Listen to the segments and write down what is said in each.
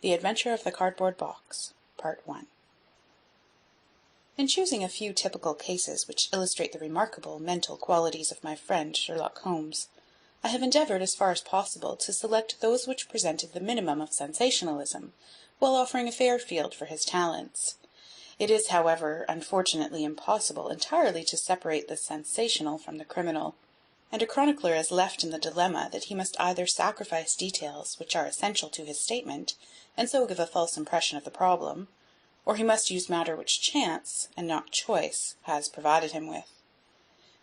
The Adventure of the Cardboard Box, Part I. In choosing a few typical cases which illustrate the remarkable mental qualities of my friend Sherlock Holmes, I have endeavoured as far as possible to select those which presented the minimum of sensationalism, while offering a fair field for his talents. It is, however, unfortunately impossible entirely to separate the sensational from the criminal, and a chronicler is left in the dilemma that he must either sacrifice details which are essential to his statement, and so give a false impression of the problem, or he must use matter which chance, and not choice, has provided him with.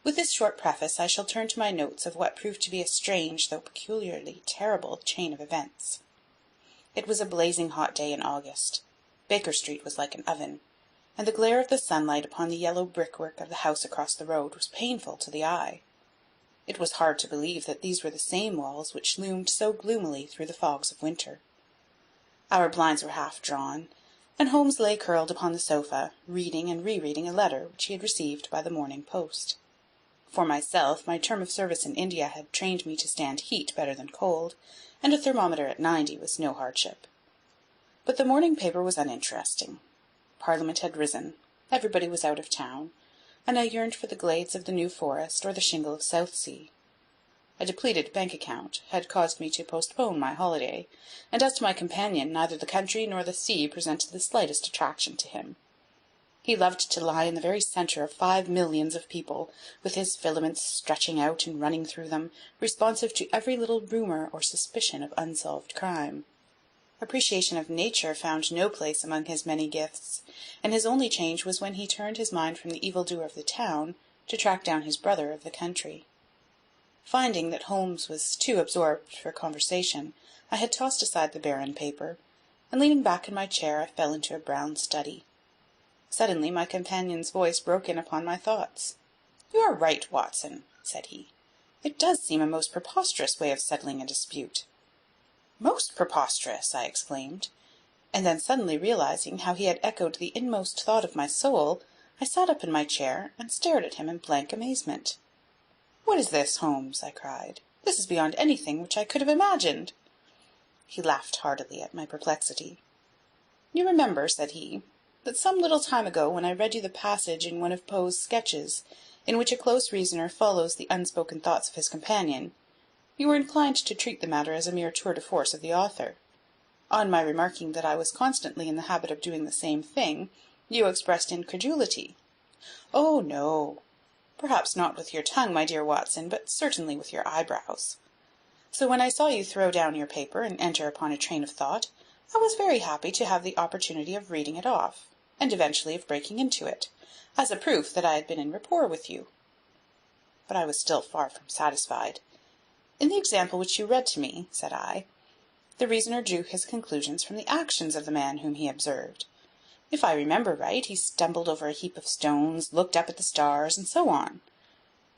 With this short preface I shall turn to my notes of what proved to be a strange, though peculiarly terrible, chain of events. It was a blazing hot day in August. Baker Street was like an oven, and the glare of the sunlight upon the yellow brickwork of the house across the road was painful to the eye. It was hard to believe that these were the same walls which loomed so gloomily through the fogs of winter. Our blinds were half drawn, and Holmes lay curled upon the sofa, reading and re-reading a letter which he had received by the morning post. For myself, my term of service in India had trained me to stand heat better than cold, and a thermometer at 90 was no hardship. But the morning paper was uninteresting. Parliament had risen, everybody was out of town, and I yearned for the glades of the New Forest or the shingle of Southsea. A depleted bank account had caused me to postpone my holiday, and as to my companion, neither the country nor the sea presented the slightest attraction to him. He loved to lie in the very centre of 5 millions of people, with his filaments stretching out and running through them, responsive to every little rumour or suspicion of unsolved crime. Appreciation of nature found no place among his many gifts, and his only change was when he turned his mind from the evildoer of the town to track down his brother of the country. Finding that Holmes was too absorbed for conversation, I had tossed aside the barren paper, and leaning back in my chair I fell into a brown study. Suddenly my companion's voice broke in upon my thoughts. "You are right, Watson," said he. "It does seem a most preposterous way of settling a dispute." "Most preposterous!" I exclaimed, and then suddenly realizing how he had echoed the inmost thought of my soul, I sat up in my chair and stared at him in blank amazement. "What is this, Holmes?" I cried. "This is beyond anything which I could have imagined." He laughed heartily at my perplexity. "You remember," said he, "that some little time ago, when I read you the passage in one of Poe's sketches, in which a close reasoner follows the unspoken thoughts of his companion, you were inclined to treat the matter as a mere tour de force of the author. On my remarking that I was constantly in the habit of doing the same thing, you expressed incredulity. Oh, no! Perhaps not with your tongue, my dear Watson, but certainly with your eyebrows. So when I saw you throw down your paper and enter upon a train of thought, I was very happy to have the opportunity of reading it off, and eventually of breaking into it, as a proof that I had been in rapport with you." But I was still far from satisfied. "In the example which you read to me," said I, "the reasoner drew his conclusions from the actions of the man whom he observed. If I remember right, he stumbled over a heap of stones, looked up at the stars, and so on.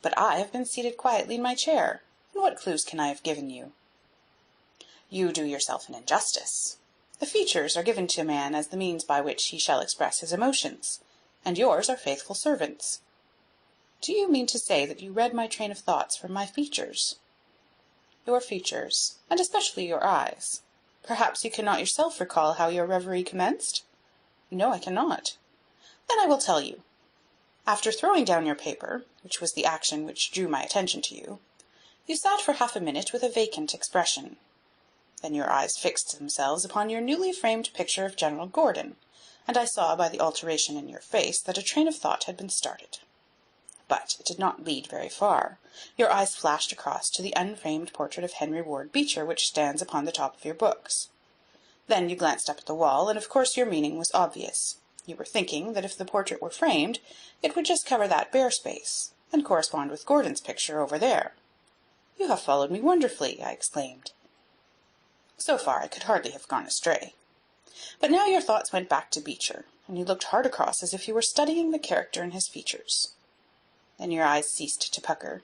But I have been seated quietly in my chair, and what clues can I have given you?" "You do yourself an injustice. The features are given to a man as the means by which he shall express his emotions, and yours are faithful servants." "Do you mean to say that you read my train of thoughts from my features?" "Your features, and especially your eyes. Perhaps you cannot yourself recall how your reverie commenced?" "No, I cannot." "Then I will tell you. After throwing down your paper, which was the action which drew my attention to you, you sat for half a minute with a vacant expression. Then your eyes fixed themselves upon your newly framed picture of General Gordon, and I saw by the alteration in your face that a train of thought had been started. But it did not lead very far. Your eyes flashed across to the unframed portrait of Henry Ward Beecher which stands upon the top of your books. Then you glanced up at the wall, and of course your meaning was obvious. You were thinking that if the portrait were framed, it would just cover that bare space, and correspond with Gordon's picture over there." "You have followed me wonderfully," I exclaimed. "So far I could hardly have gone astray. But now your thoughts went back to Beecher, and you looked hard across as if you were studying the character in his features. Then your eyes ceased to pucker,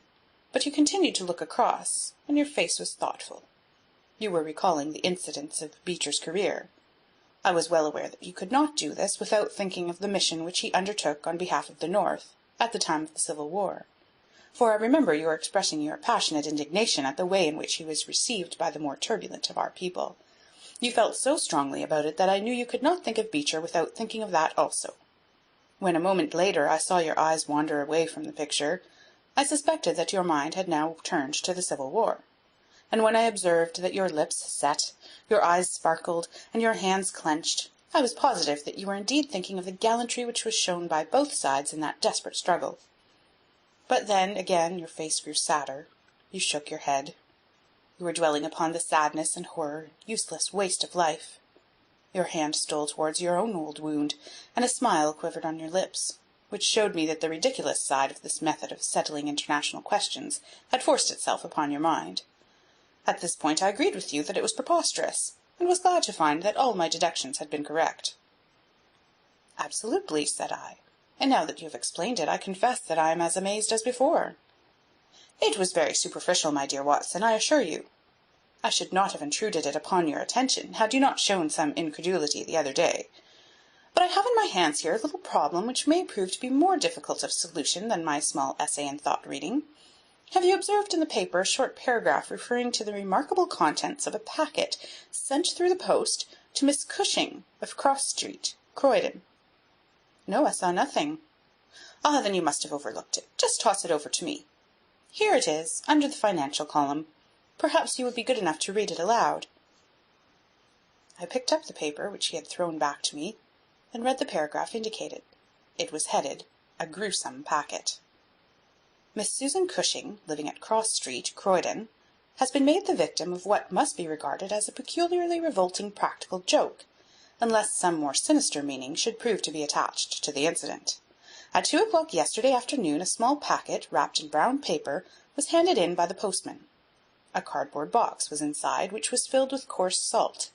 but you continued to look across, and your face was thoughtful. You were recalling the incidents of Beecher's career. I was well aware that you could not do this without thinking of the mission which he undertook on behalf of the North at the time of the Civil War, for I remember your expressing your passionate indignation at the way in which he was received by the more turbulent of our people. You felt so strongly about it that I knew you could not think of Beecher without thinking of that also. When a moment later I saw your eyes wander away from the picture, I suspected that your mind had now turned to the Civil War. And when I observed that your lips set, your eyes sparkled, and your hands clenched, I was positive that you were indeed thinking of the gallantry which was shown by both sides in that desperate struggle. But then, again, your face grew sadder. You shook your head. You were dwelling upon the sadness and horror and useless waste of life. Your hand stole towards your own old wound, and a smile quivered on your lips, which showed me that the ridiculous side of this method of settling international questions had forced itself upon your mind. At this point I agreed with you that it was preposterous, and was glad to find that all my deductions had been correct. "Absolutely," said I, "and now that you have explained it, I confess that I am as amazed as before." "It was very superficial, my dear Watson, I assure you. I should not have intruded it upon your attention, had you not shown some incredulity the other day. But I have in my hands here a little problem which may prove to be more difficult of solution than my small essay in thought-reading. Have you observed in the paper a short paragraph referring to the remarkable contents of a packet sent through the post to Miss Cushing, of Cross Street, Croydon?" "No, I saw nothing." "Ah, then you must have overlooked it. Just toss it over to me. Here it is, under the financial column. Perhaps you would be good enough to read it aloud." I picked up the paper which he had thrown back to me, and read the paragraph indicated. It was headed, "A Gruesome Packet." "Miss Susan Cushing, living at Cross Street, Croydon, has been made the victim of what must be regarded as a peculiarly revolting practical joke, unless some more sinister meaning should prove to be attached to the incident. At 2 o'clock yesterday afternoon a small packet, wrapped in brown paper, was handed in by the postman. A cardboard box was inside, which was filled with coarse salt.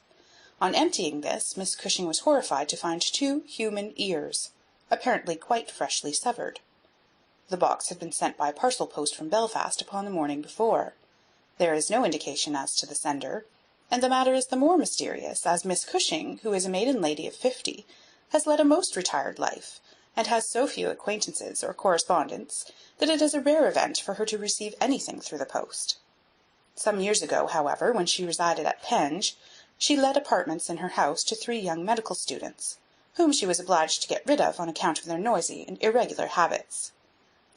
On emptying this, Miss Cushing was horrified to find 2 human ears, apparently quite freshly severed. The box had been sent by parcel post from Belfast upon the morning before. There is no indication as to the sender, and the matter is the more mysterious, as Miss Cushing, who is a maiden lady of 50, has led a most retired life, and has so few acquaintances or correspondents that it is a rare event for her to receive anything through the post. Some years ago, however, when she resided at Penge, she let apartments in her house to 3 young medical students, whom she was obliged to get rid of on account of their noisy and irregular habits.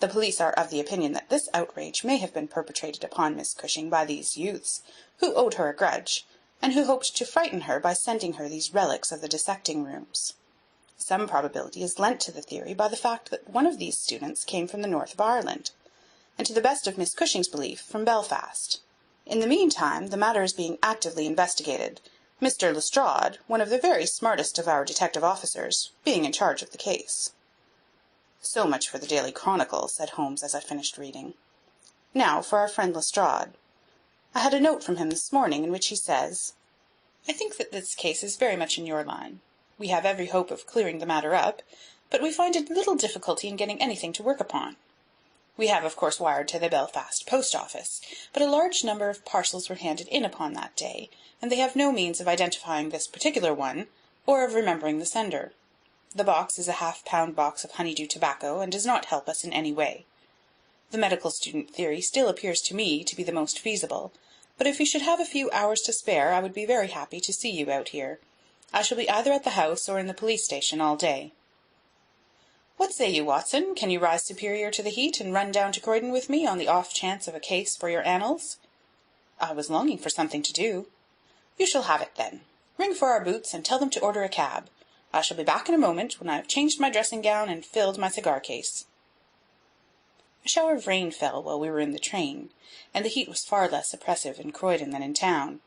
The police are of the opinion that this outrage may have been perpetrated upon Miss Cushing by these youths, who owed her a grudge, and who hoped to frighten her by sending her these relics of the dissecting rooms. Some probability is lent to the theory by the fact that one of these students came from the north of Ireland, and, to the best of Miss Cushing's belief, from Belfast. In the meantime, the matter is being actively investigated, Mr. Lestrade, one of the very smartest of our detective officers, being in charge of the case." "So much for the Daily Chronicle," said Holmes as I finished reading. "Now for our friend Lestrade. I had a note from him this morning in which he says, 'I think that this case is very much in your line. We have every hope of clearing the matter up, but we find a little difficulty in getting anything to work upon. We have, of course, wired to the Belfast post office, but a large number of parcels were handed in upon that day, and they have no means of identifying this particular one, or of remembering the sender. The box is a half-pound box of honeydew tobacco, and does not help us in any way. The medical student theory still appears to me to be the most feasible, but if you should have a few hours to spare, I would be very happy to see you out here. I shall be either at the house or in the police station all day. What say you, Watson? Can you rise superior to the heat, and run down to Croydon with me on the off chance of a case for your annals?" "I was longing for something to do." "You shall have it, then. Ring for our boots, and tell them to order a cab. I shall be back in a moment, when I have changed my dressing-gown and filled my cigar-case." A shower of rain fell while we were in the train, and the heat was far less oppressive in Croydon than in town.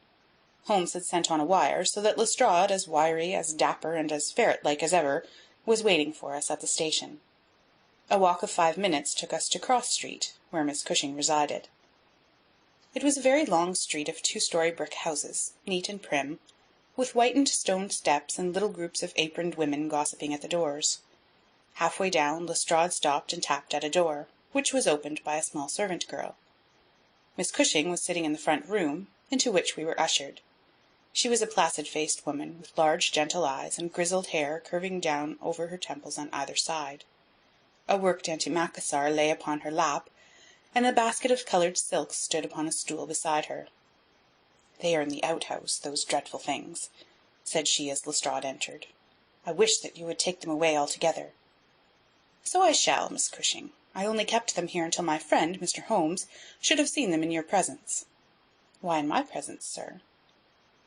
Holmes had sent on a wire, so that Lestrade, as wiry, as dapper, and as ferret-like as ever, was waiting for us at the station. A walk of 5 minutes took us to Cross Street, where Miss Cushing resided. It was a very long street of 2-story brick houses, neat and prim, with whitened stone steps and little groups of aproned women gossiping at the doors. Half-way down, Lestrade stopped and tapped at a door, which was opened by a small servant girl. Miss Cushing was sitting in the front room, into which we were ushered. She was a placid-faced woman, with large, gentle eyes, and grizzled hair curving down over her temples on either side. A worked antimacassar lay upon her lap, and a basket of coloured silks stood upon a stool beside her. "They are in the outhouse, those dreadful things," said she as Lestrade entered. "I wish that you would take them away altogether." "So I shall, Miss Cushing. I only kept them here until my friend, Mr. Holmes, should have seen them in your presence." "Why in my presence, sir?"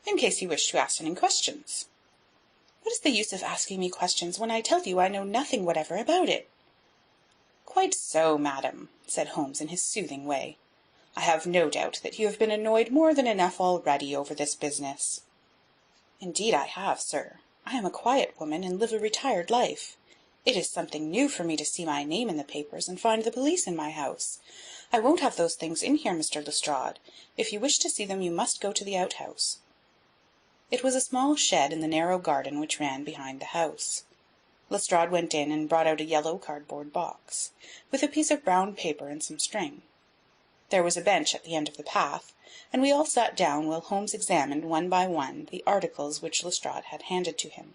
"In case you wish to ask any questions." "What is the use of asking me questions when I tell you I know nothing whatever about it?" "Quite so, madam," said Holmes in his soothing way. "I have no doubt that you have been annoyed more than enough already over this business." "Indeed I have, sir. I am a quiet woman and live a retired life. It is something new for me to see my name in the papers and find the police in my house. I won't have those things in here, Mr. Lestrade. If you wish to see them you must go to the outhouse." It was a small shed in the narrow garden which ran behind the house. Lestrade went in and brought out a yellow cardboard box, with a piece of brown paper and some string. There was a bench at the end of the path, and we all sat down while Holmes examined one by one the articles which Lestrade had handed to him.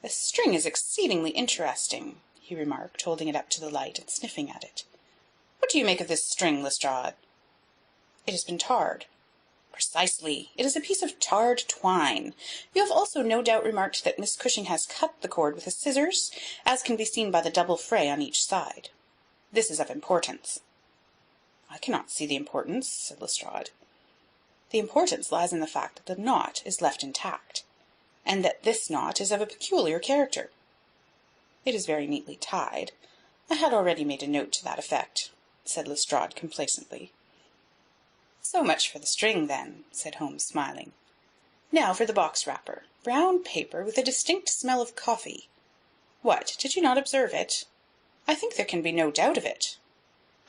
"The string is exceedingly interesting," he remarked, holding it up to the light and sniffing at it. "What do you make of this string, Lestrade?" "It has been tarred." "Precisely. It is a piece of tarred twine. You have also no doubt remarked that Miss Cushing has cut the cord with a scissors, as can be seen by the double fray on each side. This is of importance." "I cannot see the importance," said Lestrade. "The importance lies in the fact that the knot is left intact, and that this knot is of a peculiar character. It is very neatly tied. I had already made a note to that effect," said Lestrade complacently. "So much for the string, then," said Holmes, smiling. "Now for the box wrapper. Brown paper with a distinct smell of coffee. What, did you not observe it? I think there can be no doubt of it.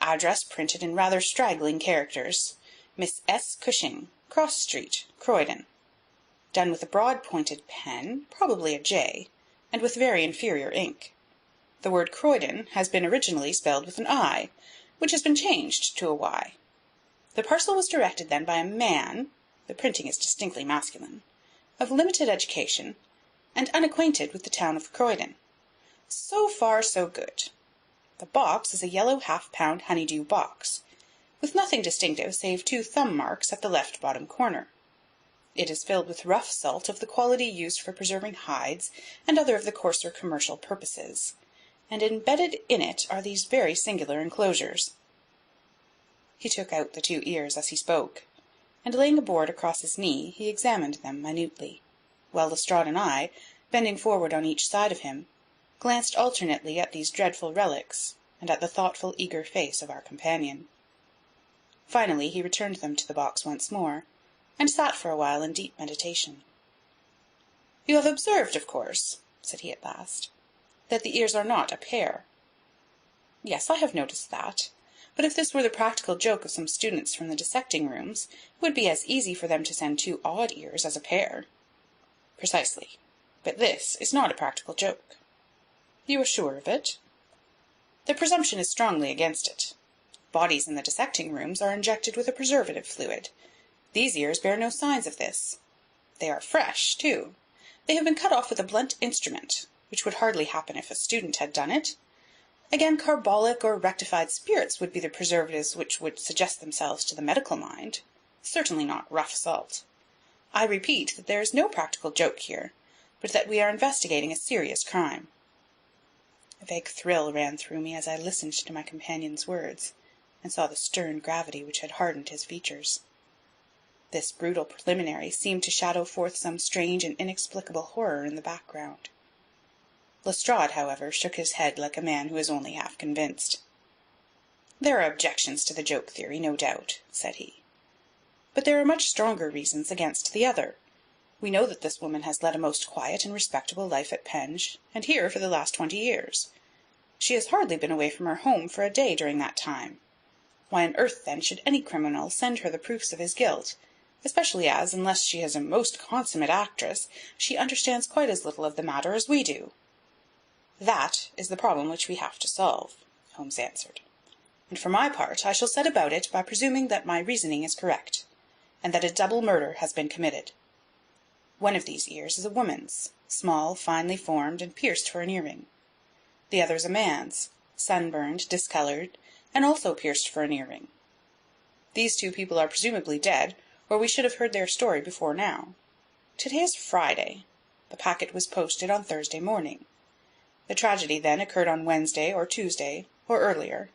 Address printed in rather straggling characters. Miss S. Cushing, Cross Street, Croydon. Done with a broad-pointed pen, probably a J, and with very inferior ink. The word Croydon has been originally spelled with an I, which has been changed to a Y. The parcel was directed then by a man, the printing is distinctly masculine, of limited education, and unacquainted with the town of Croydon. So far so good. The box is a yellow half-pound honeydew box, with nothing distinctive save 2 thumb marks at the left bottom corner. It is filled with rough salt of the quality used for preserving hides and other of the coarser commercial purposes, and embedded in it are these very singular enclosures." He took out the 2 ears as he spoke, and laying a board across his knee, he examined them minutely, while Lestrade and I, bending forward on each side of him, glanced alternately at these dreadful relics and at the thoughtful, eager face of our companion. Finally he returned them to the box once more, and sat for a while in deep meditation. "You have observed, of course," said he at last, "that the ears are not a pair." "Yes, I have noticed that. But if this were the practical joke of some students from the dissecting rooms, it would be as easy for them to send 2 odd ears as a pair." "Precisely. But this is not a practical joke." "You are sure of it?" "The presumption is strongly against it. Bodies in the dissecting rooms are injected with a preservative fluid. These ears bear no signs of this. They are fresh, too. They have been cut off with a blunt instrument, which would hardly happen if a student had done it. Again, carbolic or rectified spirits would be the preservatives which would suggest themselves to the medical mind, certainly not rough salt. I repeat that there is no practical joke here, but that we are investigating a serious crime." A vague thrill ran through me as I listened to my companion's words, and saw the stern gravity which had hardened his features. This brutal preliminary seemed to shadow forth some strange and inexplicable horror in the background. Lestrade, however, shook his head like a man who is only half convinced. "There are objections to the joke theory, no doubt," said he. "But there are much stronger reasons against the other. We know that this woman has led a most quiet and respectable life at Penge, and here for the last 20 years. She has hardly been away from her home for a day during that time. Why on earth, then, should any criminal send her the proofs of his guilt, especially as, unless she is a most consummate actress, she understands quite as little of the matter as we do?" "That is the problem which we have to solve," Holmes answered. "And for my part I shall set about it by presuming that my reasoning is correct, and that a double murder has been committed. One of these ears is a woman's, small, finely formed, and pierced for an earring. The other is a man's, sunburned, discoloured, and also pierced for an earring. These 2 people are presumably dead, or we should have heard their story before now. To-day is Friday. The packet was posted on Thursday morning. The tragedy, then, occurred on Wednesday or Tuesday, or earlier.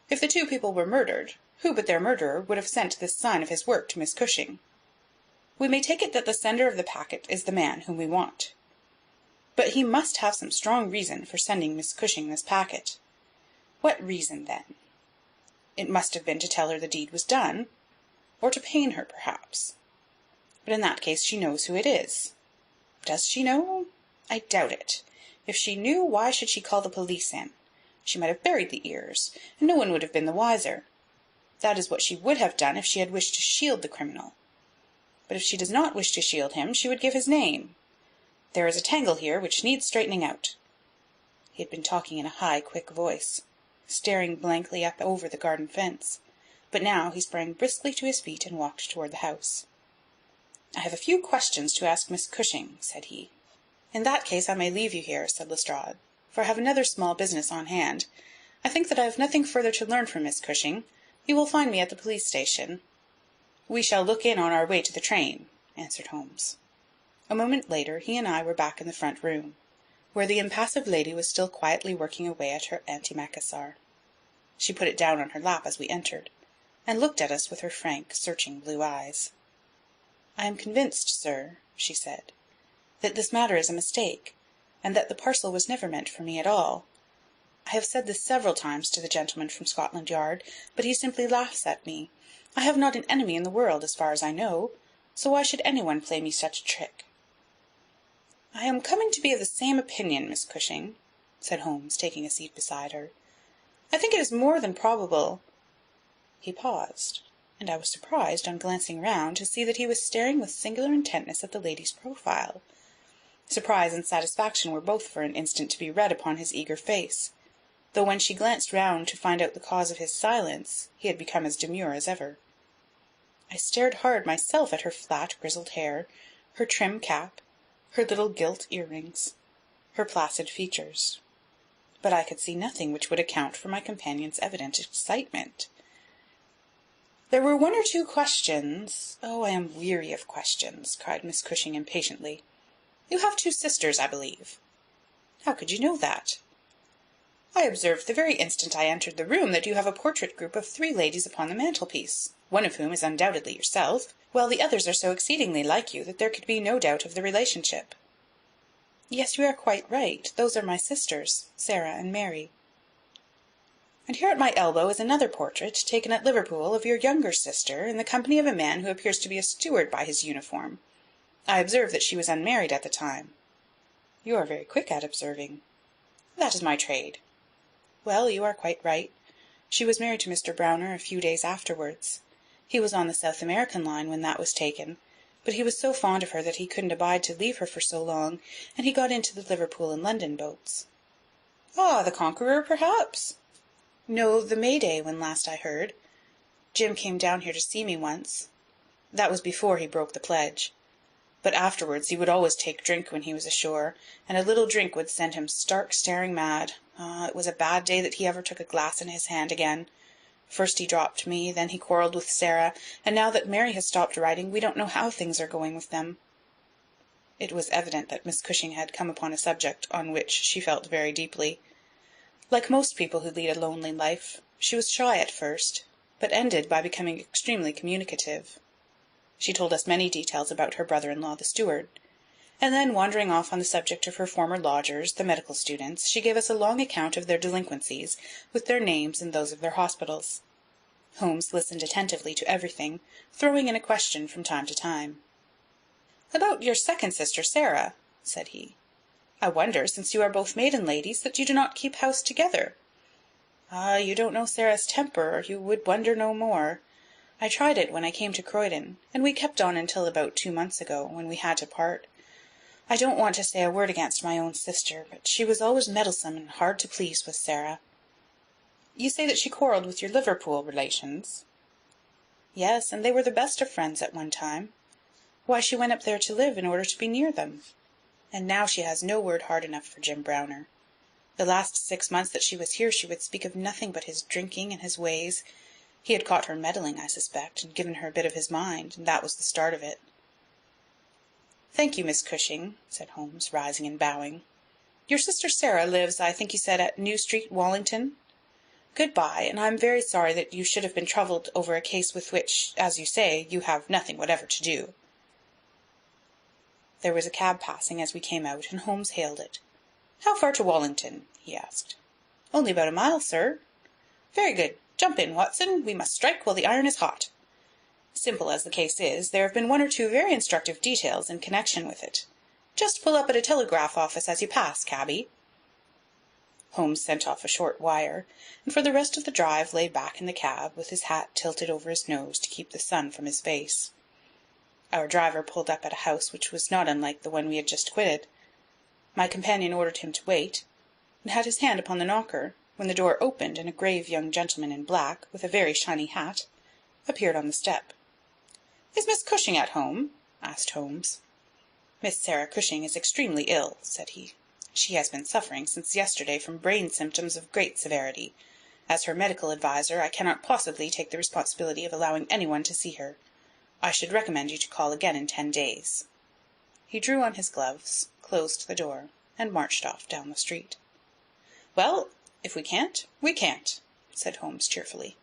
If the two people were murdered, who but their murderer would have sent this sign of his work to Miss Cushing? We may take it that the sender of the packet is the man whom we want. But he must have some strong reason for sending Miss Cushing this packet. What reason, then? It must have been to tell her the deed was done, or to pain her, perhaps. But in that case she knows who it is. Does she know? I doubt it. If she knew, why should she call the police in? She might have buried the ears, and no one would have been the wiser. That is what she would have done if she had wished to shield the criminal. But if she does not wish to shield him, she would give his name. There is a tangle here which needs straightening out. He had been talking in a high, quick voice, staring blankly up over the garden fence, but now he sprang briskly to his feet and walked toward the house. "I have a few questions to ask Miss Cushing," said he. "In that case I may leave you here," said Lestrade, "for I have another small business on hand. I think that I have nothing further to learn from Miss Cushing. You will find me at the police station." "We shall look in on our way to the train," answered Holmes. A moment later he and I were back in the front room, where the impassive lady was still quietly working away at her antimacassar. She put it down on her lap as we entered, and looked at us with her frank, searching blue eyes. "I am convinced, sir," she said, "that this matter is a mistake, and that the parcel was never meant for me at all. I have said this several times to the gentleman from Scotland Yard, but he simply laughs at me. I have not an enemy in the world, as far as I know, so why should anyone play me such a trick?" "I am coming to be of the same opinion, Miss Cushing," said Holmes, taking a seat beside her. "I think it is more than probable—" He paused, and I was surprised, on glancing round, to see that he was staring with singular intentness at the lady's profile. Surprise and satisfaction were both for an instant to be read upon his eager face, though when she glanced round to find out the cause of his silence, he had become as demure as ever. I stared hard myself at her flat, grizzled hair, her trim cap, her little gilt earrings, her placid features. But I could see nothing which would account for my companion's evident excitement. "There were one or two questions—" "Oh, I am weary of questions," cried Miss Cushing impatiently. "You have two sisters, I believe." "How could you know that?" "I observed the very instant I entered the room that you have a portrait group of 3 ladies upon the mantelpiece, one of whom is undoubtedly yourself, while the others are so exceedingly like you that there could be no doubt of the relationship." "Yes, you are quite right. Those are my sisters, Sarah and Mary." "And here at my elbow is another portrait, taken at Liverpool, of your younger sister, in the company of a man who appears to be a steward by his uniform. I observe that she was unmarried at the time." "You are very quick at observing." "That is my trade." "Well, you are quite right. She was married to Mr. Browner a few days afterwards. He was on the South American line when that was taken, but he was so fond of her that he couldn't abide to leave her for so long, and he got into the Liverpool and London boats." "Ah, the Conqueror, perhaps?" "No, the Mayday, when last I heard. Jim came down here to see me once. That was before he broke the pledge. But afterwards he would always take drink when he was ashore, and a little drink would send him stark, staring mad. Ah, it was a bad day that he ever took a glass in his hand again. First he dropped me, then he quarrelled with Sarah, and now that Mary has stopped writing, we don't know how things are going with them." It was evident that Miss Cushing had come upon a subject on which she felt very deeply. Like most people who lead a lonely life, she was shy at first, but ended by becoming extremely communicative. She told us many details about her brother-in-law, the steward, and then, wandering off on the subject of her former lodgers, the medical students, she gave us a long account of their delinquencies, with their names and those of their hospitals. Holmes listened attentively to everything, throwing in a question from time to time. "About your second sister, Sarah," said he. "I wonder, since you are both maiden ladies, that you do not keep house together." "Ah, you don't know Sarah's temper, or you would wonder no more. I tried it when I came to Croydon, and we kept on until about 2 months ago, when we had to part. I don't want to say a word against my own sister, but she was always meddlesome and hard to please with Sarah." "You say that she quarrelled with your Liverpool relations?" "Yes, and they were the best of friends at one time. Why, she went up there to live in order to be near them. And now she has no word hard enough for Jim Browner. The last 6 months that she was here she would speak of nothing but his drinking and his ways, He had caught her meddling, I suspect, and given her a bit of his mind, and that was the start of it. "Thank you, Miss Cushing," said Holmes, rising and bowing. "Your sister Sarah lives, I think you said, at New Street, Wallington? Good-bye, and I am very sorry that you should have been troubled over a case with which, as you say, you have nothing whatever to do." There was a cab passing as we came out, and Holmes hailed it. "How far to Wallington?" he asked. "Only about a mile, sir." "Very good. Jump in, Watson. We must strike while the iron is hot. Simple as the case is, there have been one or two very instructive details in connection with it. Just pull up at a telegraph office as you pass, cabby." Holmes sent off a short wire, and for the rest of the drive lay back in the cab, with his hat tilted over his nose to keep the sun from his face. Our driver pulled up at a house which was not unlike the one we had just quitted. My companion ordered him to wait, and had his hand upon the knocker, when the door opened and a grave young gentleman in black, with a very shiny hat, appeared on the step. "Is Miss Cushing at home?" asked Holmes. "Miss Sarah Cushing is extremely ill," said he. "She has been suffering since yesterday from brain symptoms of great severity. As her medical adviser, I cannot possibly take the responsibility of allowing anyone to see her. I should recommend you to call again in 10 days. He drew on his gloves, closed the door, and marched off down the street. "Well, if we can't, we can't," said Holmes cheerfully.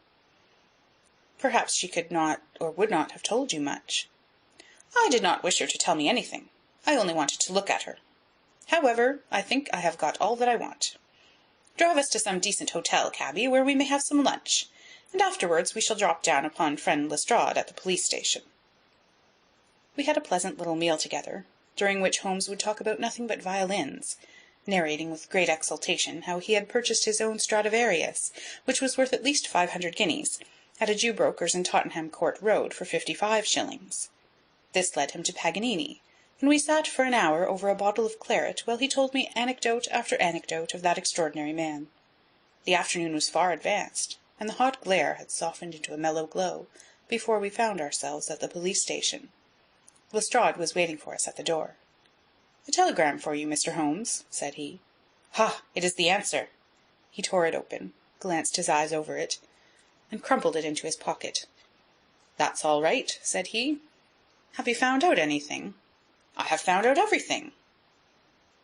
"Perhaps she could not or would not have told you much." "I did not wish her to tell me anything. I only wanted to look at her. However, I think I have got all that I want. Drive us to some decent hotel, cabby, where we may have some lunch, and afterwards we shall drop down upon friend Lestrade at the police station." We had a pleasant little meal together, during which Holmes would talk about nothing but violins, narrating with great exultation how he had purchased his own Stradivarius, which was worth at least 500 guineas, at a Jew broker's in Tottenham Court Road for 55 shillings. This led him to Paganini, and we sat for an hour over a bottle of claret while he told me anecdote after anecdote of that extraordinary man. The afternoon was far advanced, and the hot glare had softened into a mellow glow before we found ourselves at the police station. Lestrade was waiting for us at the door. "A telegram for you, Mr. Holmes," said he. "Ha! It is the answer." He tore it open, glanced his eyes over it, and crumpled it into his pocket. "That's all right," said he. "Have you found out anything?" "I have found out everything."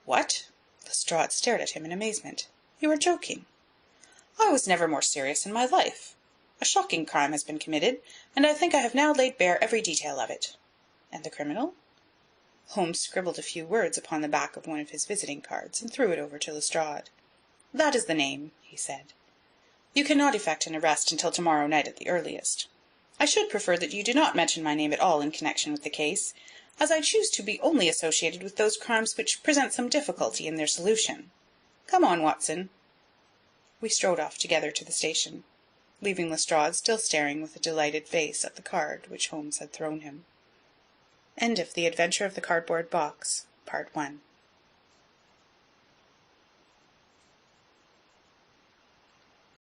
"What?" Lestrade stared at him in amazement. "You are joking." "I was never more serious in my life. A shocking crime has been committed, and I think I have now laid bare every detail of it." "And the criminal?" Holmes scribbled a few words upon the back of one of his visiting cards, and threw it over to Lestrade. "That is the name," he said. "You cannot effect an arrest until tomorrow night at the earliest. I should prefer that you do not mention my name at all in connection with the case, as I choose to be only associated with those crimes which present some difficulty in their solution. Come on, Watson." We strode off together to the station, leaving Lestrade still staring with a delighted face at the card which Holmes had thrown him. End of The Adventure of the Cardboard Box, Part 1.